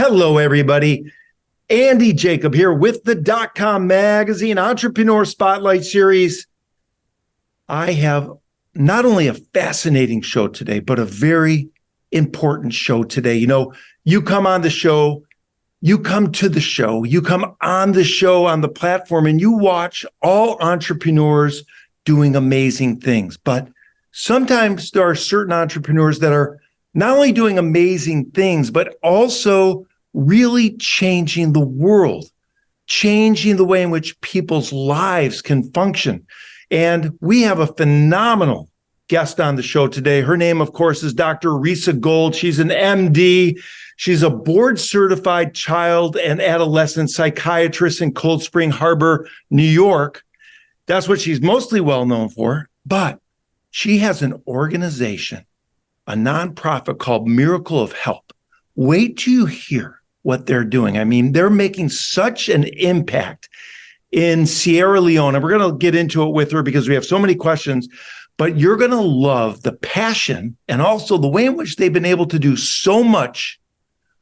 Hello, everybody. Andy Jacob here with the .com Magazine Entrepreneur Spotlight Series. I have not only a fascinating show today, but a very important show today. You know, you come on the show, you come to the show, you come on the show, on the platform, and you watch all entrepreneurs doing amazing things. But sometimes there are certain entrepreneurs that are not only doing amazing things, but also really changing the world, changing the way in which people's lives can function. And we have a phenomenal guest on the show today. Her name, of course, is Dr. Risa Gold. She's an MD. She's a board-certified child and adolescent psychiatrist in Cold Spring Harbor, New York. That's what she's mostly well known for. But she has an organization, a nonprofit called Miracle of Help. Wait till you hear what they're doing. I mean, they're making such an impact in Sierra Leone. And we're going to get into it with her because we have so many questions. But you're going to love the passion and also the way in which they've been able to do so much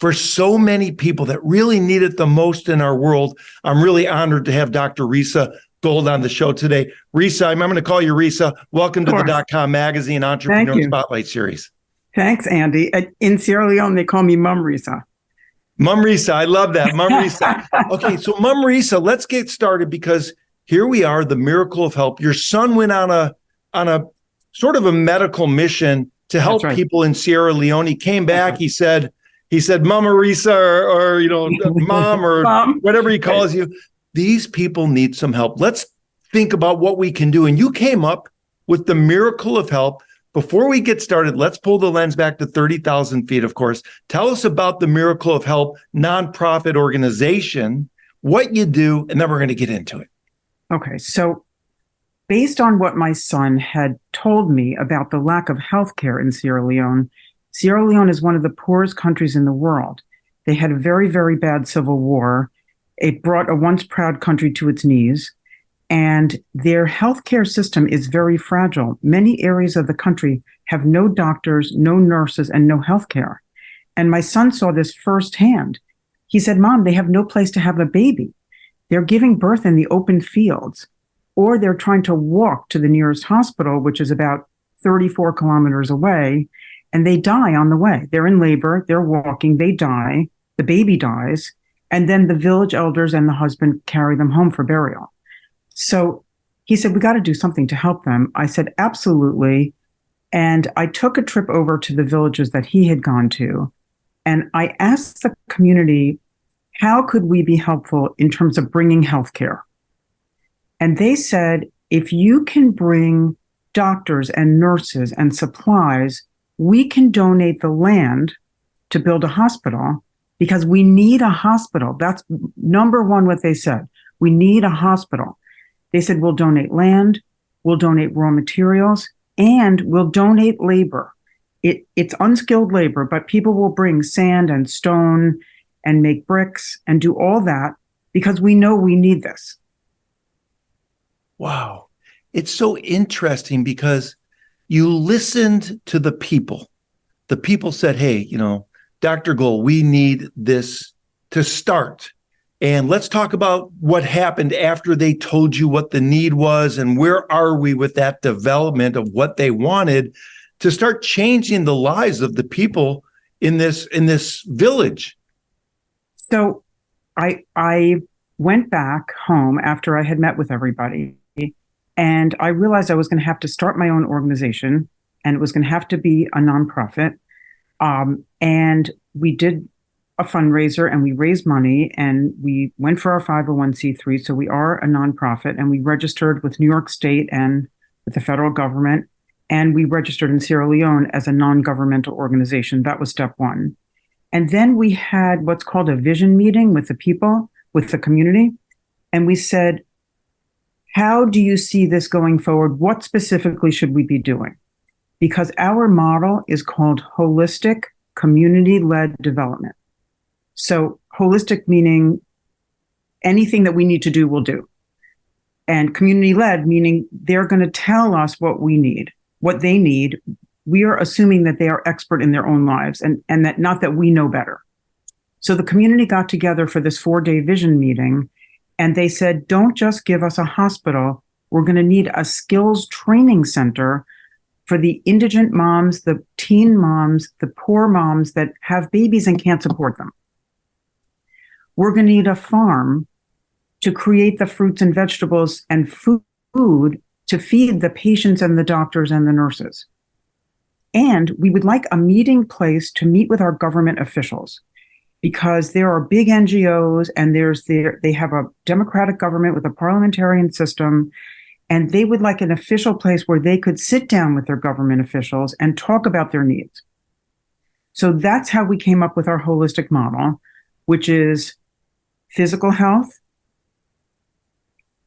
for so many people that really need it the most in our world. I'm really honored to have Dr. Risa Gold on the show today. Risa, I'm going to call you Risa. Welcome to the .com Magazine Entrepreneur Spotlight Series. Thanks, Andy. In Sierra Leone, they call me Mum Risa. Mum Risa, I love that. Mum Risa. Okay, so Mum Risa, let's get started because here we are, the Miracle of Help. Your son went on a sort of a medical mission to help people in Sierra Leone. He came back. He said, Mama Risa, or you know, Mom, or Mom, whatever he calls you. These people need some help. Let's think about what we can do. And you came up with the Miracle of Help. Before we get started, let's pull the lens back to 30,000 feet, of course. Tell us about the Miracle of Help nonprofit organization, what you do, and then we're going to get into it. Okay, so based on what my son had told me about the lack of healthcare in Sierra Leone is one of the poorest countries in the world. They had a very, very bad civil war. It brought a once proud country to its knees, and their healthcare system is very fragile. Many areas of the country have no doctors, no nurses, and no healthcare. And my son saw this firsthand. He said, Mom, they have no place to have a baby. They're giving birth in the open fields, or they're trying to walk to the nearest hospital, which is about 34 kilometers away, and they die on the way. They're in labor, they're walking, they die, the baby dies, and then the village elders and the husband carry them home for burial. So he said, we got to do something to help them. I said, absolutely. And I took a trip over to the villages that he had gone to. And I asked the community, how could we be helpful in terms of bringing healthcare? And they said, if you can bring doctors and nurses and supplies, we can donate the land to build a hospital because we need a hospital. That's number one, what they said. We need a hospital. They said, we'll donate land, we'll donate raw materials, and we'll donate labor. It's unskilled labor, but people will bring sand and stone and make bricks and do all that because we know we need this. Wow. It's so interesting because you listened to the people. The people said, hey, you know, Dr. Gold, we need this to start. And let's talk about what happened after they told you what the need was and where are we with that development of what they wanted to start changing the lives of the people in this village. So I went back home after I had met with everybody, and I realized I was going to have to start my own organization, and it was going to have to be a nonprofit. And we did a fundraiser and we raised money and we went for our 501c3. So we are a nonprofit and we registered with New York State and with the federal government. And we registered in Sierra Leone as a non-governmental organization. That was step one. And then we had what's called a vision meeting with the people, with the community. And we said, how do you see this going forward? What specifically should we be doing? Because our model is called holistic community-led development. So holistic meaning anything that we need to do, we'll do. And community-led meaning they're going to tell us what we need, what they need. We are assuming that they are expert in their own lives and that not that we know better. So the community got together for this 4-day vision meeting, and they said, don't just give us a hospital. We're going to need a skills training center for the indigent moms, the teen moms, the poor moms that have babies and can't support them. We're going to need a farm to create the fruits and vegetables and food to feed the patients and the doctors and the nurses. And we would like a meeting place to meet with our government officials, because there are big NGOs and they have a democratic government with a parliamentarian system, and they would like an official place where they could sit down with their government officials and talk about their needs. So that's how we came up with our holistic model, which is physical health,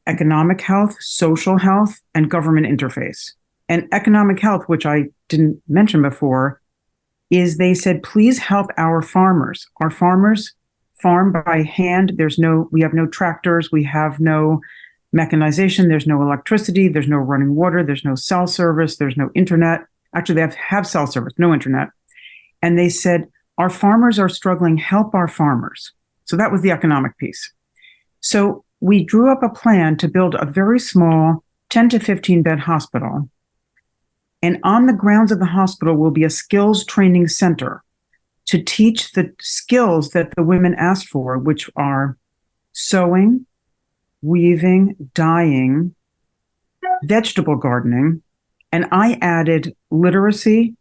economic health, social health, and government interface. And economic health, which I didn't mention before, is they said, please help our farmers. Our farmers farm by hand. We have no tractors. We have no mechanization. There's no electricity. There's no running water. There's no cell service. There's no internet. Actually, they have cell service, no internet. And they said, our farmers are struggling. Help our farmers. So that was the economic piece. So we drew up a plan to build a very small 10 to 15 bed hospital. And on the grounds of the hospital will be a skills training center to teach the skills that the women asked for, which are sewing, weaving, dyeing, vegetable gardening, and I added literacy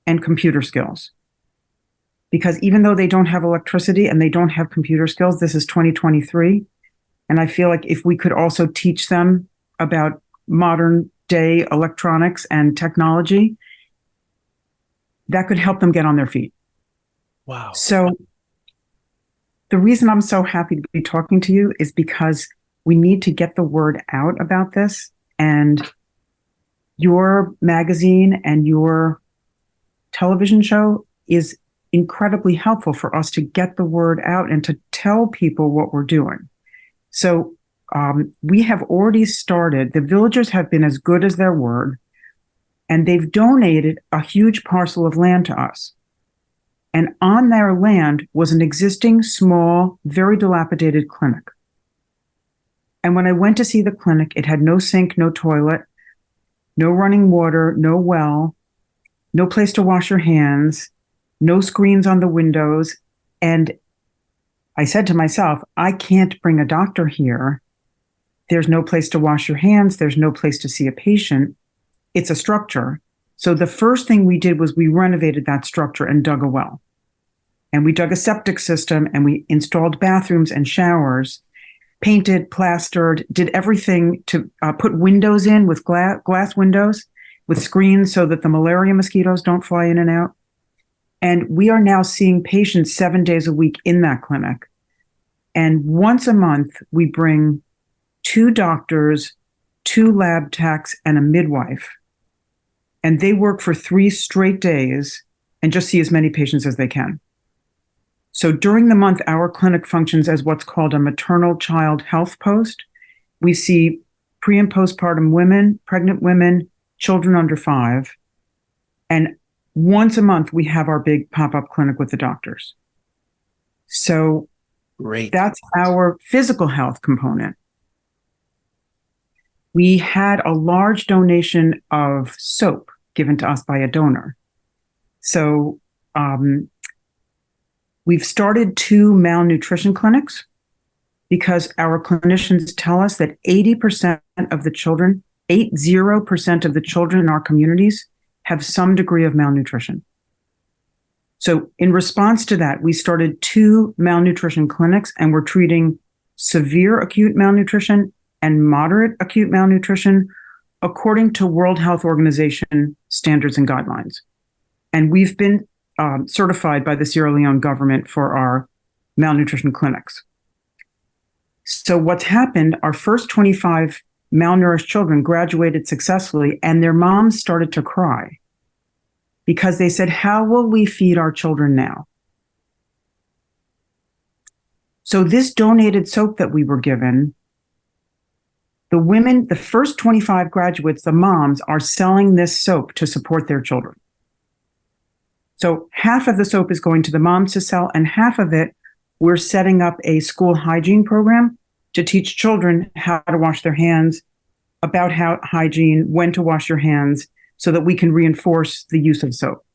and computer skills. Because even though they don't have electricity and they don't have computer skills, this is 2023. And I feel like if we could also teach them about modern day electronics and technology, that could help them get on their feet. Wow. So the reason I'm so happy to be talking to you is because we need to get the word out about this, and your magazine and your television show is incredibly helpful for us to get the word out and to tell people what we're doing. So we have already started. The villagers have been as good as their word, and they've donated a huge parcel of land to us. And on their land was an existing, small, very dilapidated clinic. And when I went to see the clinic, it had no sink, no toilet, no running water, no well, no place to wash your hands, no screens on the windows. And I said to myself, I can't bring a doctor here. There's no place to wash your hands. There's no place to see a patient. It's a structure. So the first thing we did was we renovated that structure and dug a well. And we dug a septic system, and we installed bathrooms and showers, painted, plastered, did everything to put windows in with glass windows with screens so that the malaria mosquitoes don't fly in and out. And we are now seeing patients 7 days a week in that clinic. And once a month, we bring 2 doctors, 2 lab techs, and a midwife. And they work for 3 straight days and just see as many patients as they can. So during the month, our clinic functions as what's called a maternal child health post. We see pre- and postpartum women, pregnant women, children under 5. And once a month, we have our big pop-up clinic with the doctors. So great. That's our physical health component. We had a large donation of soap given to us by a donor. So we've started 2 malnutrition clinics because our clinicians tell us that 80% of the children, 80% of the children in our communities have some degree of malnutrition. So in response to that, we started 2 malnutrition clinics, and we're treating severe acute malnutrition and moderate acute malnutrition according to World Health Organization standards and guidelines. And we've been certified by the Sierra Leone government for our malnutrition clinics. So what's happened, our first 25 malnourished children graduated successfully, and their moms started to cry because they said, how will we feed our children now? So this donated soap that we were given, the women, the first 25 graduates, the moms, are selling this soap to support their children. So half of the soap is going to the moms to sell, and half of it We're setting up a school hygiene program to teach children how to wash their hands, about how hygiene, when to wash your hands, so that we can reinforce the use of soap.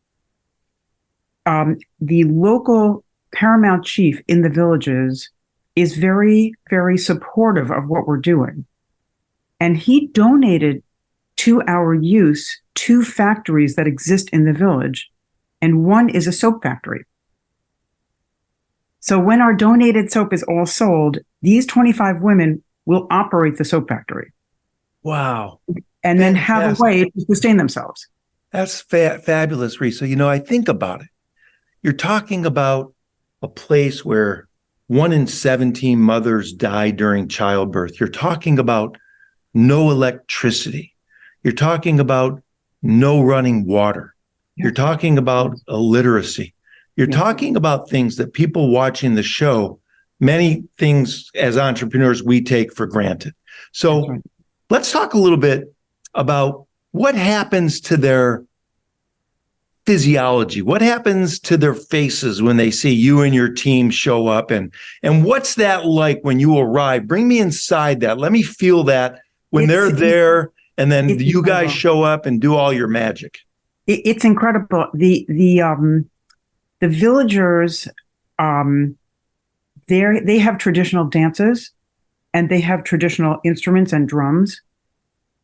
The local paramount chief in the villages is very, very supportive of what we're doing. And he donated to our use 2 factories that exist in the village, and one is a soap factory. So when our donated soap is all sold, these 25 women will operate the soap factory. Wow. And then have a way to sustain themselves. That's fabulous, Risa. I think about it. You're talking about a place where 1 in 17 mothers die during childbirth. You're talking about no electricity. You're talking about no running water. You're talking about illiteracy. You're talking about things that people watching the show, many things as entrepreneurs we take for granted. So let's talk a little bit about what happens to their physiology. What happens to their faces when they see you and your team show up? And what's that like when you arrive? Bring me inside that. Let me feel that when they're there and then you guys show up and do all your magic. It's incredible. The villagers, they have traditional dances, and they have traditional instruments and drums.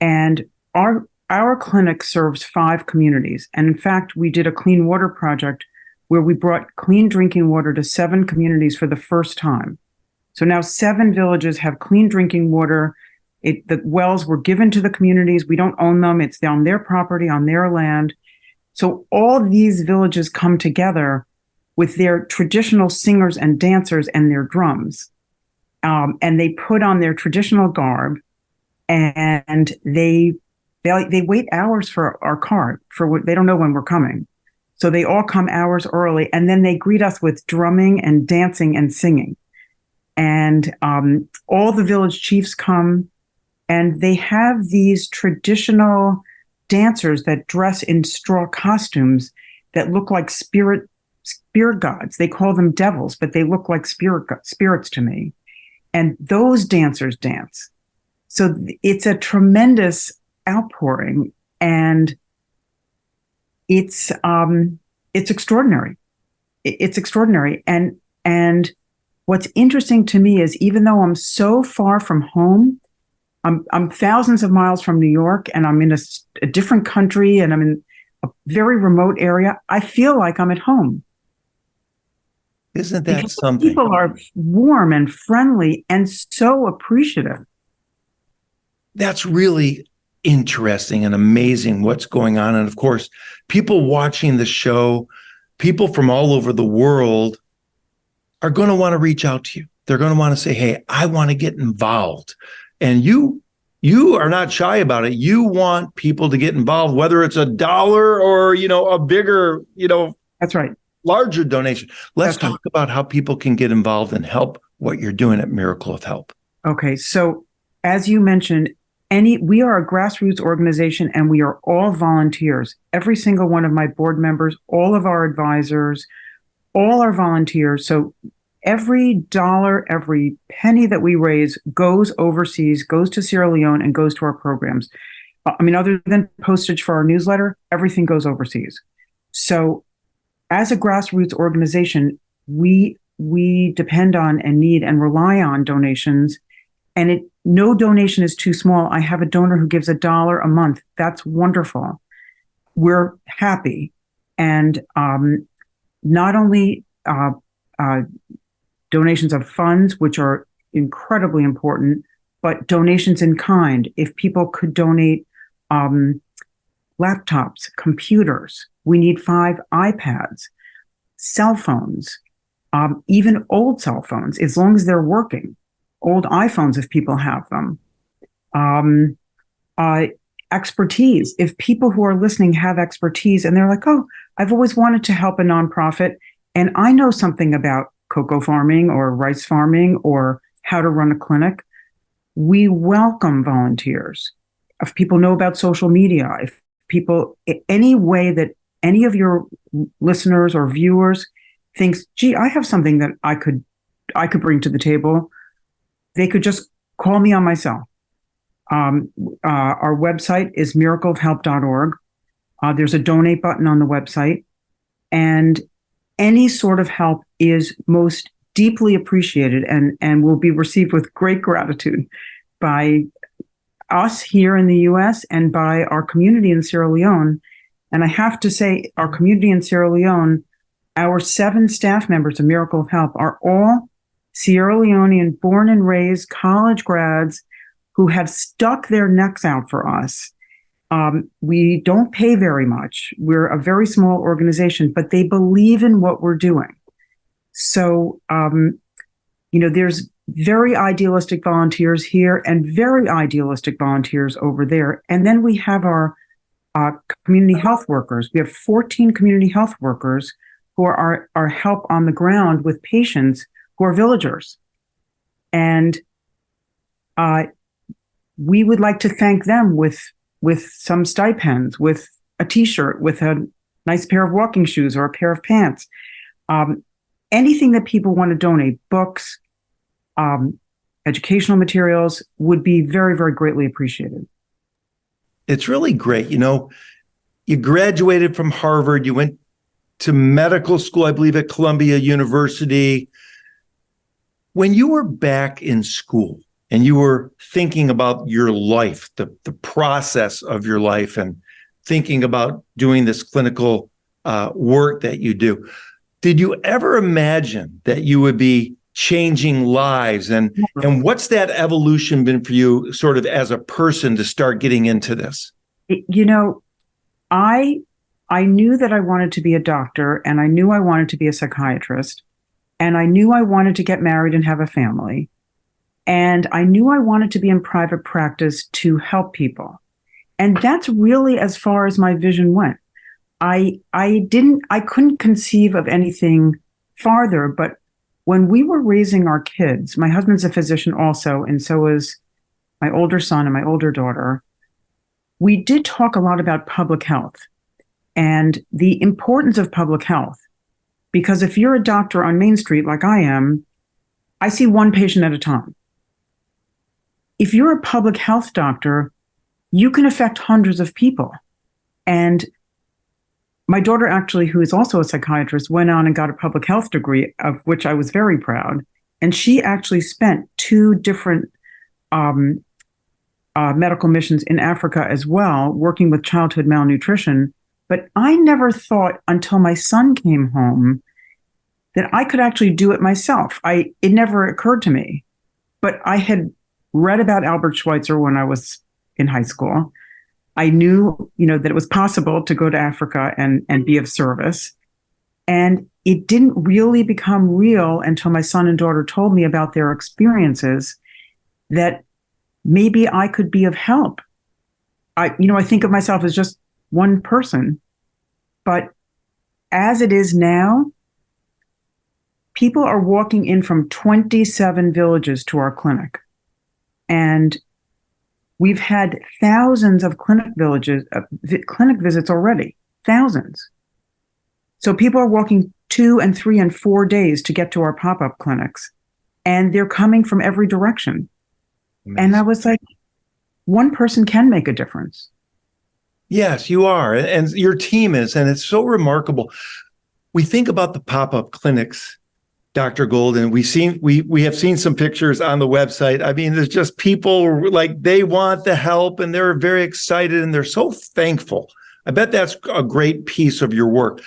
And our clinic serves 5 communities. And in fact, we did a clean water project where we brought clean drinking water to 7 communities for the first time. So now 7 villages have clean drinking water. The wells were given to the communities. We don't own them. It's on their property, on their land. So all these villages come together with their traditional singers and dancers and their drums. And they put on their traditional garb, and they wait hours for our car. They don't know when we're coming. So they all come hours early, and then they greet us with drumming and dancing and singing. And all the village chiefs come, and they have these traditional dancers that dress in straw costumes that look like spirit gods. They call them devils, but they look like spirits to me. And those dancers dance. So it's a tremendous outpouring, and it's extraordinary. It's extraordinary. And what's interesting to me is, even though I'm so far from home, I'm thousands of miles from New York, and I'm in a different country, and I'm in a very remote area, I feel like I'm at home. Isn't that something? People are warm and friendly and so appreciative. That's really interesting and amazing what's going on. And of course, people watching the show, people from all over the world are going to want to reach out to you. They're going to want to say, hey, I want to get involved. And you are not shy about it. You want people to get involved, whether it's $1 or, a bigger, That's right. larger donation. Let's talk about how people can get involved and help what you're doing at Miracle of Help. Okay. So as you mentioned, we are a grassroots organization, and we are all volunteers. Every single one of my board members, all of our advisors, all are volunteers. So every dollar, every penny that we raise goes overseas, goes to Sierra Leone, and goes to our programs. Other than postage for our newsletter, everything goes overseas. So as a grassroots organization, we depend on and need and rely on donations, and no donation is too small. I have a donor who gives $1 a month. That's wonderful. We're happy. And not only donations of funds, which are incredibly important, but donations in kind. If people could donate laptops, computers, we need 5 iPads, cell phones, even old cell phones, as long as they're working, old iPhones if people have them. Expertise. If people who are listening have expertise and they're like, oh, I've always wanted to help a nonprofit, and I know something about cocoa farming or rice farming or how to run a clinic, we welcome volunteers. If people know about social media, if people, any way that any of your listeners or viewers thinks, gee, I have something that I could I could bring to the table, they could just call me on my cell. Our website is miracleofhelp.org. There's a donate button on the website, and any sort of help is most deeply appreciated and will be received with great gratitude by us here in the U.S. and by our community in Sierra Leone. And I have to say, our community in Sierra Leone, our 7 staff members of Miracle of Help are all Sierra Leonean, born and raised college grads who have stuck their necks out for us. We don't pay very much. We're a very small organization, but they believe in what we're doing. So, there's very idealistic volunteers here and very idealistic volunteers over there. And then we have our community health workers. We have 14 community health workers who are our help on the ground with patients who are villagers. And we would like to thank them with some stipends, with a t-shirt, with a nice pair of walking shoes or a pair of pants. Anything that people want to donate, books, educational materials, would be very, very greatly appreciated. It's really great. You graduated from Harvard, you went to medical school, I believe, at Columbia University. When you were back in school and you were thinking about your life, the process of your life, and thinking about doing this clinical work that you do, did you ever imagine that you would be changing lives? And what's that evolution been for you sort of as a person to start getting into this? I knew that I wanted to be a doctor, and I knew I wanted to be a psychiatrist, and I knew I wanted to get married and have a family. And I knew I wanted to be in private practice to help people. And that's really as far as my vision went. I couldn't conceive of anything farther, but when we were raising our kids, my husband's a physician also, and so is my older son and my older daughter, we did talk a lot about public health and the importance of public health. Because if you're a doctor on Main Street like I am, I see one patient at a time. If you're a public health doctor, you can affect hundreds of people. And my daughter, actually, who is also a psychiatrist, went on and got a public health degree, of which I was very proud. And she actually spent 2 different medical missions in Africa as well, working with childhood malnutrition. But I never thought until my son came home that I could actually do it myself. It never occurred to me. But I had read about Albert Schweitzer when I was in high school. I knew, that it was possible to go to Africa and be of service. And it didn't really become real until my son and daughter told me about their experiences, that maybe I could be of help. I think of myself as just one person, but as it is now, people are walking in from 27 villages to our clinic. And we've had thousands of clinic visits already, thousands. So people are walking 2 and 3 and 4 days to get to our pop-up clinics, and they're coming from every direction. Amazing. And I was like, one person can make a difference. Yes, you are. And your team is, and it's so remarkable. We think about the pop-up clinics, Dr. Gold, and we have seen some pictures on the website. I mean, there's just people like they want the help and they're very excited and they're so thankful. I bet that's a great piece of your work.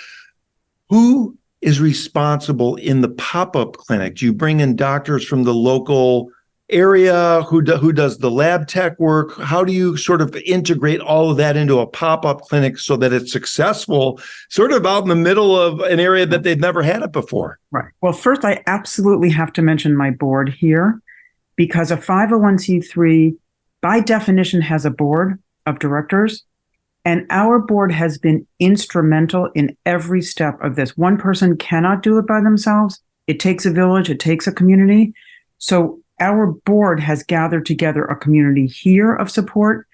Who is responsible in the pop-up clinic? Do you bring in doctors from the local area? Who does the lab tech work? How do you sort of integrate all of that into a pop-up clinic so that it's successful, sort of out in the middle of an area that they've never had it before? Right. Well, first, I absolutely have to mention my board here, because a 501c3, by definition, has a board of directors. And our board has been instrumental in every step of this. One person cannot do it by themselves. It takes a village. It takes a community. So our board has gathered together a community here of support,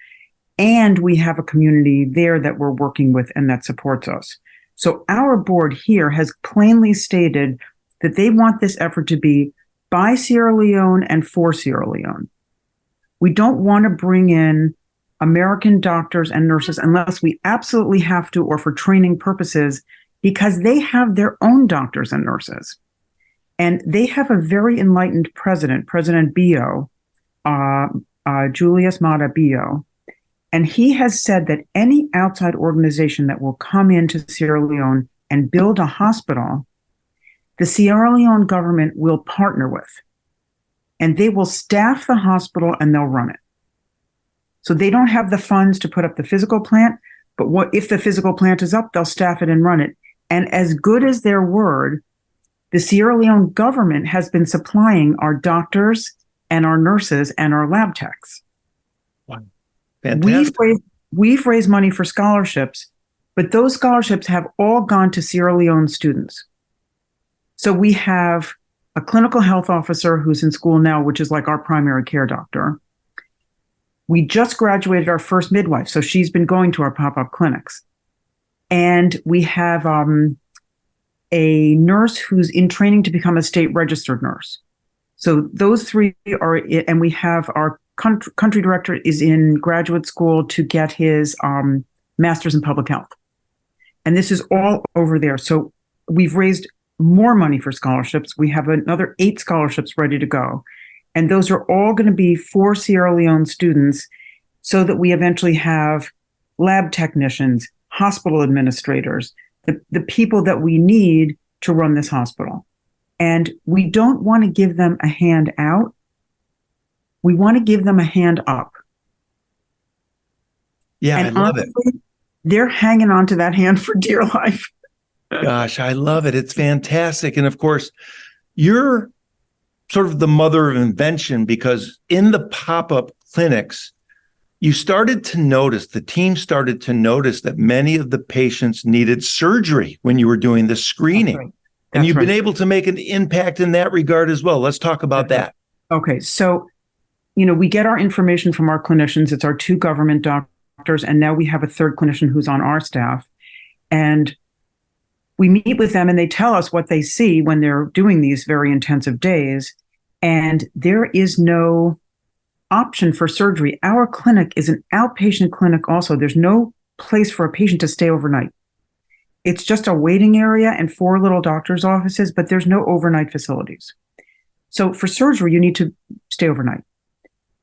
and we have a community there that we're working with and that supports us. So our board here has plainly stated that they want this effort to be by Sierra Leone and for Sierra Leone. We don't want to bring in American doctors and nurses unless we absolutely have to or for training purposes, because they have their own doctors and nurses. And they have a very enlightened president, President Bio, Julius Maada Bio. And he has said that any outside organization that will come into Sierra Leone and build a hospital, the Sierra Leone government will partner with. And they will staff the hospital and they'll run it. So they don't have the funds to put up the physical plant, but what if the physical plant is up, they'll staff it and run it. And as good as their word, the Sierra Leone government has been supplying our doctors and our nurses and our lab techs. Wow. Fantastic. We've raised money for scholarships, but those scholarships have all gone to Sierra Leone students. So we have a clinical health officer who's in school now, which is like our primary care doctor. We just graduated our first midwife, so she's been going to our pop-up clinics. And we have a nurse who's in training to become a state registered nurse. So those three are, and we have our country director is in graduate school to get his master's in public health. And this is all over there. So we've raised more money for scholarships. We have another 8 scholarships ready to go. And those are all going to be for Sierra Leone students so that we eventually have lab technicians, hospital administrators, the people that we need to run this hospital. And we don't want to give them a hand out. We want to give them a hand up. Yeah, and I love honestly, it. They're hanging on to that hand for dear life. Gosh, I love it. It's fantastic. And of course, you're sort of the mother of invention, because in the pop-up clinics, the team started to notice that many of the patients needed surgery when you were doing the screening. That's right. And you've been able to make an impact in that regard as well. Let's talk about that. Okay. So, we get our information from our clinicians. It's our 2 government doctors. And now we have a 3rd clinician who's on our staff. And we meet with them and they tell us what they see when they're doing these very intensive days. And there is no option for surgery. Our clinic is an outpatient clinic also. There's no place for a patient to stay overnight. It's just a waiting area and 4 little doctor's offices, but there's no overnight facilities. So for surgery, you need to stay overnight.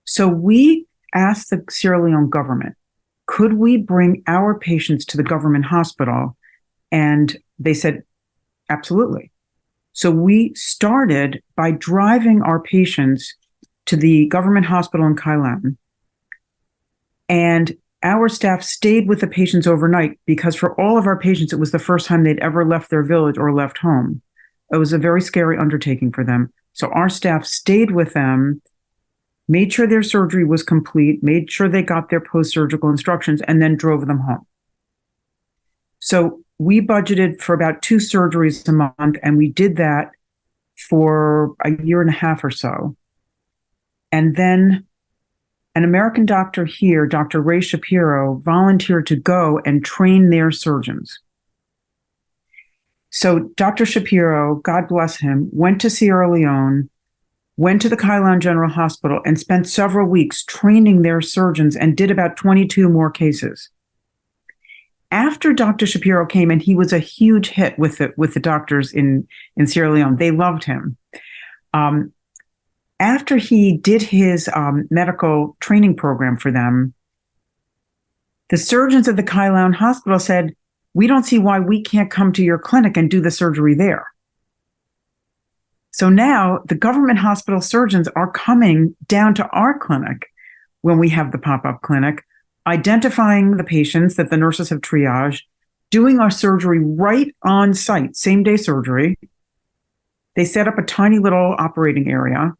So we asked the Sierra Leone government, could we bring our patients to the government hospital? And they said, absolutely. So we started by driving our patients to the government hospital in Kailan. And our staff stayed with the patients overnight because for all of our patients, it was the first time they'd ever left their village or left home. It was a very scary undertaking for them. So our staff stayed with them, made sure their surgery was complete, made sure they got their post-surgical instructions, and then drove them home. So we budgeted for about 2 surgeries a month, and we did that for a year and a half or so. And then an American doctor here, Dr. Ray Shapiro, volunteered to go and train their surgeons. So Dr. Shapiro, God bless him, went to Sierra Leone, went to the Kailan General Hospital, and spent several weeks training their surgeons and did about 22 more cases. After Dr. Shapiro came, and he was a huge hit with the doctors in Sierra Leone. They loved him. After he did his medical training program for them, the surgeons at the Kailan Hospital said, we don't see why we can't come to your clinic and do the surgery there. So now the government hospital surgeons are coming down to our clinic when we have the pop-up clinic, identifying the patients that the nurses have triaged, doing our surgery right on site, same day surgery. They set up a tiny little operating area.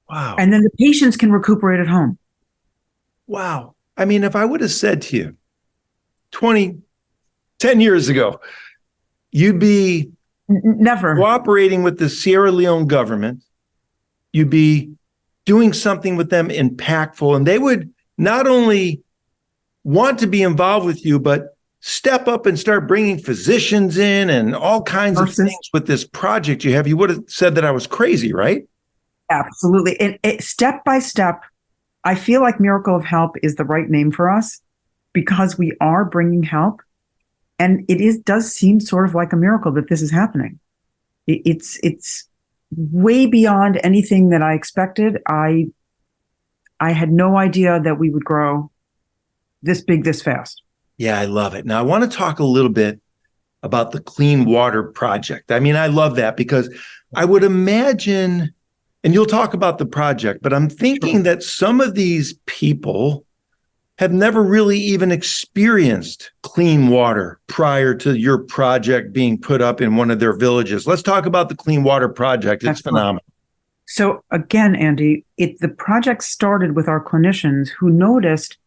Wow. And then the patients can recuperate at home. Wow. I mean, if I would have said to you 10 years ago, you'd be never cooperating with the Sierra Leone government, you'd be doing something with them impactful, and they would not only want to be involved with you, but step up and start bringing physicians in and all kinds of Nurses. things with this project you have, you would have said that I was crazy, right? Absolutely. And step by step, I feel like Miracle of Help is the right name for us because we are bringing help. And does seem sort of like a miracle that this is happening. It's way beyond anything that I expected. I had no idea that we would grow this big, this fast. Yeah, I love it. Now, I want to talk a little bit about the Clean Water Project. I mean, I love that because I would imagine, and you'll talk about the project, but I'm thinking that some of these people have never really even experienced clean water prior to your project being put up in one of their villages. Let's talk about the Clean Water Project. It's phenomenal. So again, Andy, the project started with our clinicians who noticed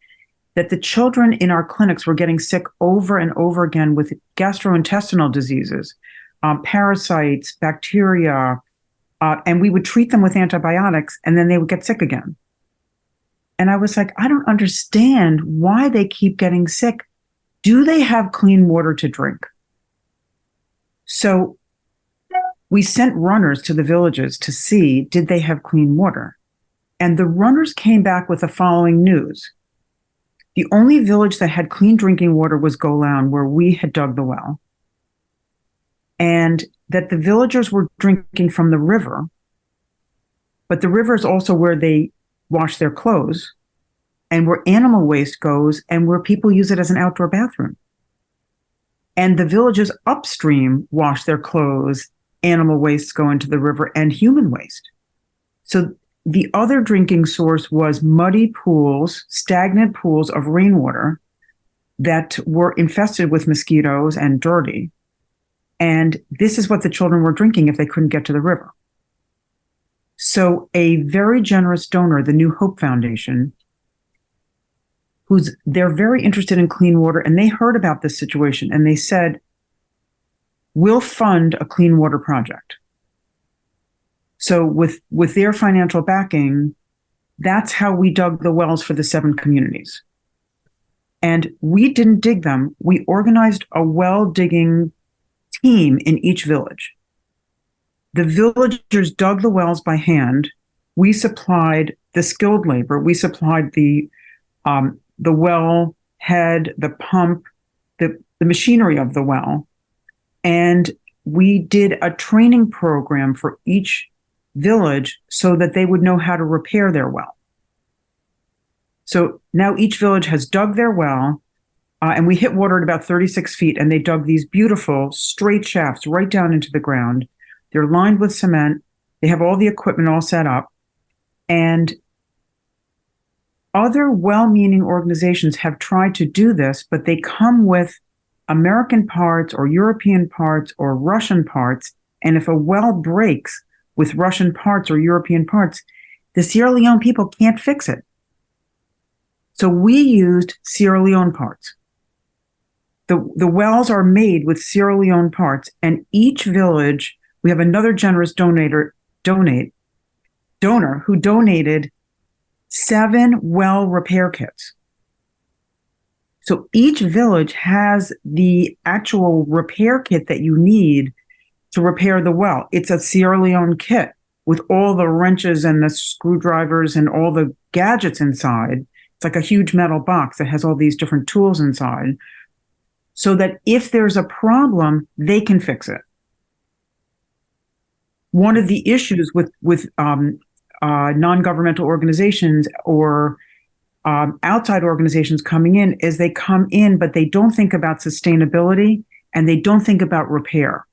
that the children in our clinics were getting sick over and over again with gastrointestinal diseases, parasites, bacteria, and we would treat them with antibiotics and then they would get sick again. And I was like, I don't understand why they keep getting sick. Do they have clean water to drink? So we sent runners to the villages to see, did they have clean water? And the runners came back with the following news. The only village that had clean drinking water was Golan, where we had dug the well. And that the villagers were drinking from the river, but the river is also where they wash their clothes and where animal waste goes and where people use it as an outdoor bathroom. And the villages upstream wash their clothes, animal wastes go into the river, and human waste. So the other drinking source was muddy pools, stagnant pools of rainwater that were infested with mosquitoes and dirty. And this is what the children were drinking if they couldn't get to the river. So a very generous donor, the New Hope Foundation, they're very interested in clean water, and they heard about this situation and they said, we'll fund a clean water project. So with their financial backing, that's how we dug the wells for the 7 communities. And we didn't dig them. We organized a well digging team in each village. The villagers dug the wells by hand. We supplied the skilled labor. We supplied the well head, the pump, the machinery of the well. And we did a training program for each village so that they would know how to repair their well. So now each village has dug their well, and we hit water at about 36 feet, and they dug these beautiful straight shafts right down into the ground. They're lined with cement. They have all the equipment all set up. And other well-meaning organizations have tried to do this, but they come with American parts or European parts or Russian parts. And if a well breaks with Russian parts or European parts, the Sierra Leone people can't fix it. So we used Sierra Leone parts. The wells are made with Sierra Leone parts, and each village, we have another generous donor who donated 7 well repair kits. So each village has the actual repair kit that you need to repair the well. It's a Sierra Leone kit with all the wrenches and the screwdrivers and all the gadgets inside. It's like a huge metal box that has all these different tools inside, so that if there's a problem, they can fix it. One of the issues with non-governmental organizations or outside organizations coming in is they come in, but they don't think about sustainability and they don't think about repair.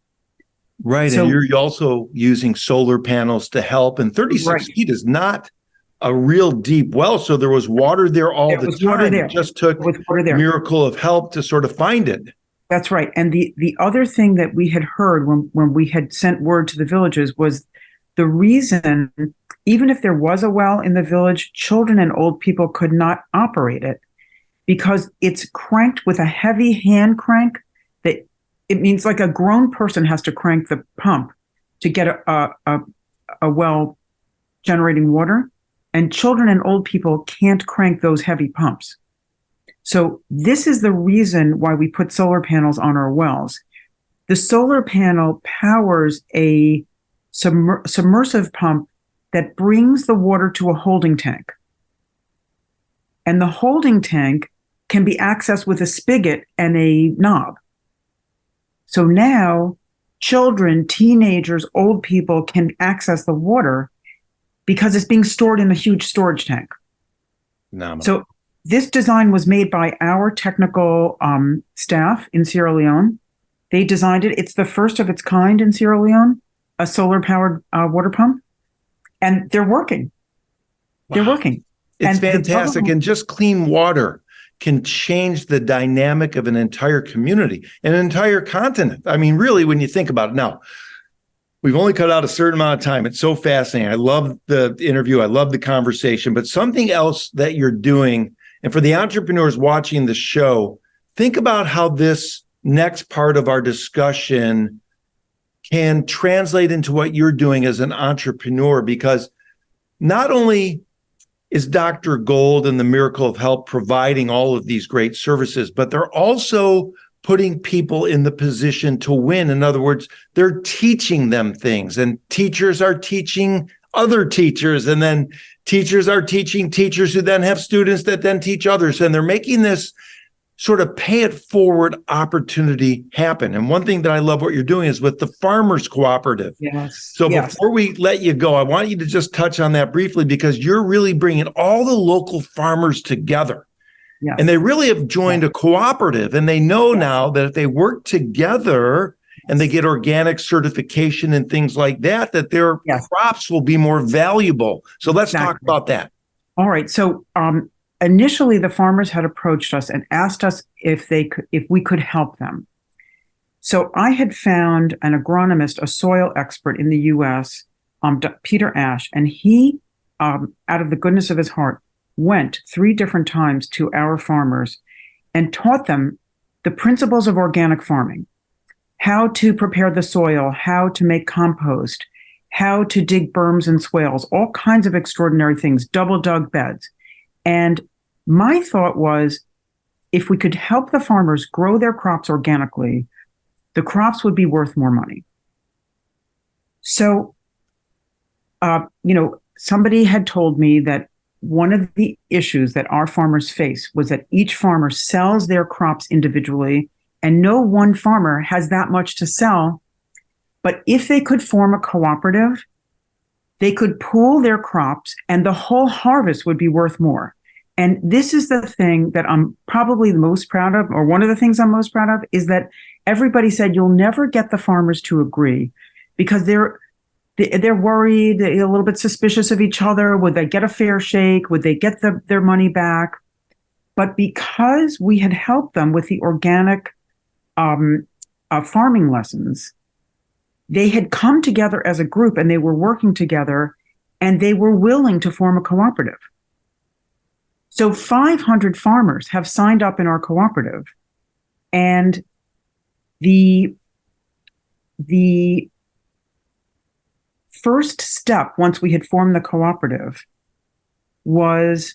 Right. So, and you're also using solar panels to help. And 36 feet is not a real deep well. So there was water there all the time. It just took a miracle of help to sort of find it. That's right. And the other thing that we had heard when we had sent word to the villages was the reason, even if there was a well in the village, children and old people could not operate it because it's cranked with a heavy hand crank that it means like a grown person has to crank the pump to get a well generating water. And children and old people can't crank those heavy pumps. So this is the reason why we put solar panels on our wells. The solar panel powers a submersive pump that brings the water to a holding tank. And the holding tank can be accessed with a spigot and a knob. So now children, teenagers, old people can access the water because it's being stored in a huge storage tank. Phenomenal. So this design was made by our technical staff in Sierra Leone. They designed it. It's the first of its kind in Sierra Leone, a solar-powered water pump. And they're working. Wow. They're working. It's And fantastic. And just clean water can change the dynamic of an entire community, an entire continent. I mean, really, when you think about it. Now, we've only cut out a certain amount of time. It's so fascinating. I love the interview. I love the conversation. But something else that you're doing, and for the entrepreneurs watching the show, think about how this next part of our discussion can translate into what you're doing as an entrepreneur, because not only is Dr. Gold and the Miracle of Health providing all of these great services, but they're also putting people in the position to win. In other words, they're teaching them things, and teachers are teaching other teachers, and then teachers are teaching teachers who then have students that then teach others. And they're making this sort of pay it forward opportunity happen. And one thing that I love what you're doing is with the Farmers Cooperative. Yes. So yes. Before we let you go, I want you to just touch on that briefly, because you're really bringing all the local farmers together. Yes. And they really have joined a cooperative, and they know now that if they work together and they get organic certification and things like that, that their crops will be more valuable. So let's talk about that. All right. So initially, the farmers had approached us and asked us if we could help them. So I had found an agronomist, a soil expert in the U.S., Peter Ash, and he, out of the goodness of his heart, went 3 different times to our farmers and taught them the principles of organic farming, how to prepare the soil, how to make compost, how to dig berms and swales, all kinds of extraordinary things, double dug beds. And my thought was, if we could help the farmers grow their crops organically, the crops would be worth more money. So, somebody had told me that one of the issues that our farmers face was that each farmer sells their crops individually, and no one farmer has that much to sell. But if they could form a cooperative, they could pool their crops and the whole harvest would be worth more. And this is the thing that I'm probably the most proud of, or one of the things I'm most proud of, is that everybody said you'll never get the farmers to agree because they're worried, they're a little bit suspicious of each other. Would they get a fair shake? Would they get their money back? But because we had helped them with the organic farming lessons, they had come together as a group and they were working together and they were willing to form a cooperative. So 500 farmers have signed up in our cooperative, and the first step once we had formed the cooperative was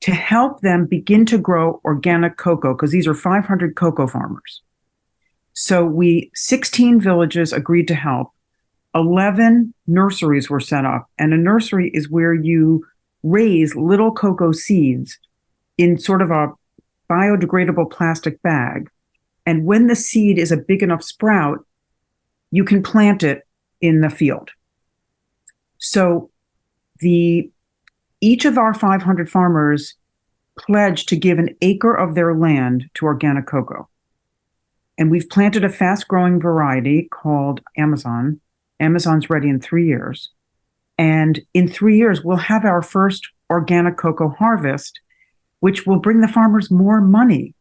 to help them begin to grow organic cocoa, because these are 500 cocoa farmers. So 16 villages agreed to help. 11 nurseries were set up, and a nursery is where you raise little cocoa seeds in sort of a biodegradable plastic bag. And when the seed is a big enough sprout, you can plant it in the field. So each of our 500 farmers pledged to give an acre of their land to organic cocoa. And we've planted a fast-growing variety called Amazon. Amazon's ready in 3 years. And in 3 years, we'll have our first organic cocoa harvest, which will bring the farmers more money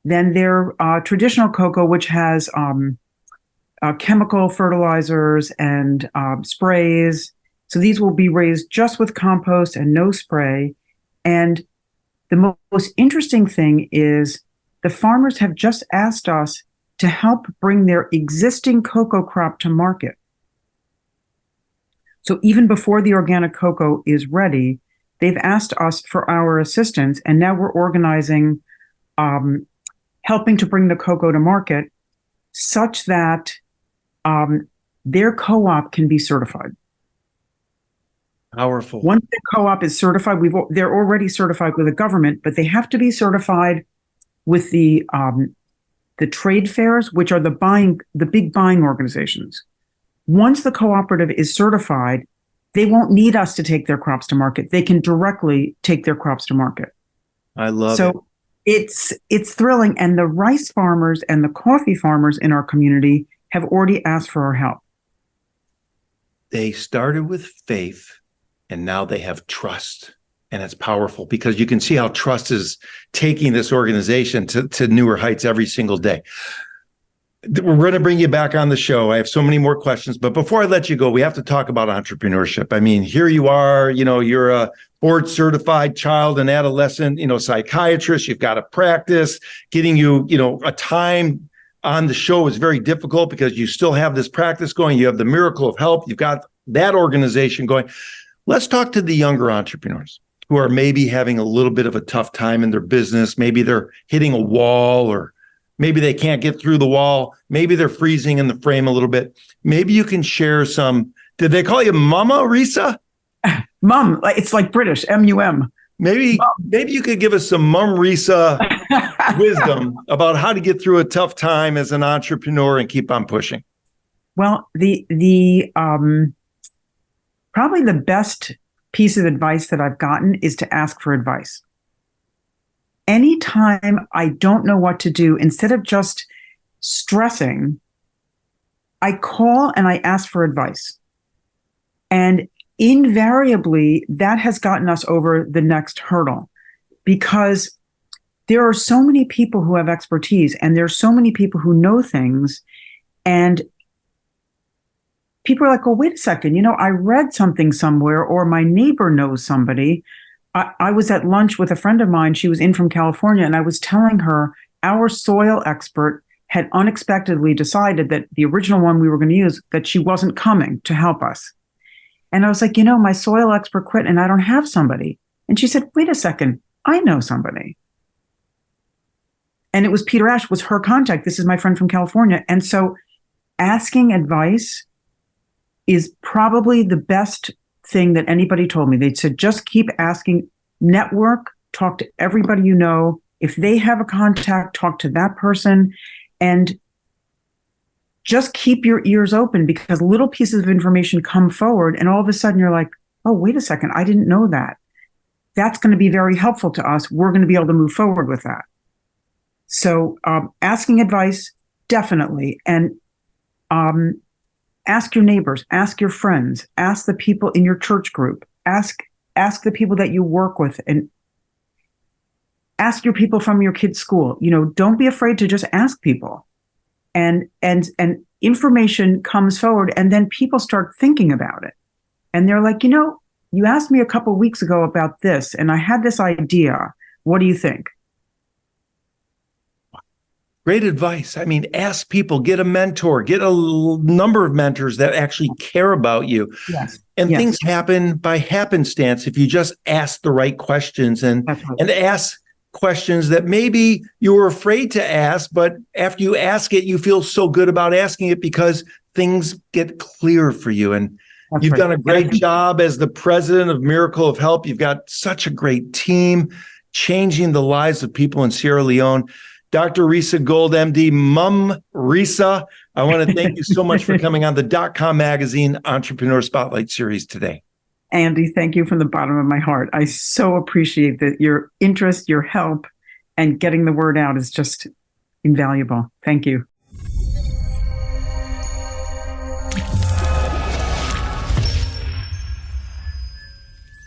than their traditional cocoa, which has chemical fertilizers and sprays. So these will be raised just with compost and no spray. And the most interesting thing is the farmers have just asked us to help bring their existing cocoa crop to market. So even before the organic cocoa is ready, they've asked us for our assistance, and now we're organizing helping to bring the cocoa to market such that their co-op can be certified. Powerful. Once the co-op is certified, they're already certified with the government, but they have to be certified with the trade fairs, which are the big buying organizations. Once the cooperative is certified, they won't need us to take their crops to market. They can directly take their crops to market. I love it. So it's thrilling. And the rice farmers and the coffee farmers in our community have already asked for our help. They started with faith and now they have trust. And it's powerful because you can see how trust is taking this organization to newer heights every single day. We're going to bring you back on the show. I have so many more questions, but before I let you go, we have to talk about entrepreneurship. I mean, here you are, you're a board certified child and adolescent, psychiatrist. You've got a practice. Getting you, a time on the show is very difficult because you still have this practice going. You have the Miracle of Help. You've got that organization going. Let's talk to the younger entrepreneurs who are maybe having a little bit of a tough time in their business. Maybe they're hitting a wall, or maybe they can't get through the wall. Maybe they're freezing in the frame a little bit. Maybe you can share some. Did they call you Mama, Risa? Mum, it's like British, M-U-M. Maybe you could give us some Mum Risa wisdom about how to get through a tough time as an entrepreneur and keep on pushing. Well, the probably the best piece of advice that I've gotten is to ask for advice. Anytime I don't know what to do, instead of just stressing, I call and I ask for advice. And invariably, that has gotten us over the next hurdle, because there are so many people who have expertise and there are so many people who know things. And people are like, oh, wait a second, I read something somewhere, or my neighbor knows somebody. I was at lunch with a friend of mine. She was in from California, and I was telling her our soil expert had unexpectedly decided that the original one we were going to use, that she wasn't coming to help us. And I was like, my soil expert quit and I don't have somebody. And she said, wait a second, I know somebody. And it was Peter Ash was her contact. This is my friend from California. And so asking advice is probably the best thing that anybody told me. They said, just keep asking, network, talk to everybody you know. If they have a contact, talk to that person, and just keep your ears open, because little pieces of information come forward and all of a sudden you're like, oh, wait a second, I didn't know that. That's going to be very helpful to us. We're going to be able to move forward with that. So asking advice, definitely. And ask your neighbors, ask your friends, ask the people in your church group, ask the people that you work with, and ask your people from your kids' school. Don't be afraid to just ask people. And information comes forward, and then people start thinking about it. And they're like, you asked me a couple of weeks ago about this, and I had this idea. What do you think? Great advice. I mean, ask people, get a mentor, get a number of mentors that actually care about you. Yes. And things happen by happenstance if you just ask the right questions and ask questions that maybe you were afraid to ask, but after you ask it, you feel so good about asking it because things get clear for you. And you've done a great job as the president of Miracle of Help. You've got such a great team changing the lives of people in Sierra Leone. Dr. Risa Gold MD, Mum Risa, I want to thank you so much for coming on the .com Magazine Entrepreneur Spotlight Series today. Andy, thank you from the bottom of my heart. I so appreciate that your interest, your help, and getting the word out is just invaluable. Thank you.